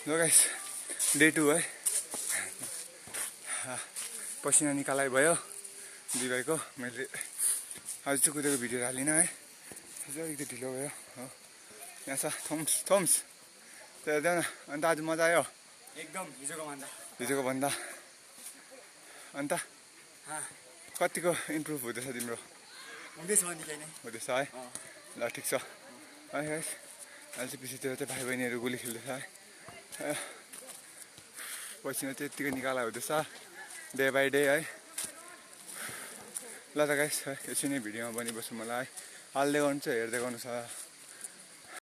ल guys day 2 है पसिना निकालाइ भयो दुई भाइको मैले आज चाहिँ कुदेको भिडियो हालिनँ है हिजो अलिकति ढिलो भयो हो यहाँ छ थम्स त हेर्दैन अन्त आज मजा आयो एकदम हिजोको भन्दा अन्त कतिको इम्प्रुभ हुँदैछ तिम्रो हुँदैछ निकै नै हुँदैछ है ल ठिक छ है गाइस अहिले चाहिँ पछितिर चाहिँ भाइ बहिनीहरू गोली खेल्दैछ है पसिना चाहिँ यत्तिकै निकाला हुँदैछ डे बाई डे है ल त गाइस यसरी नै भिडियोमा बनिबस्छु मलाई हाल्दै गर्नु चाहिँ हेर्दै गर्नु छ।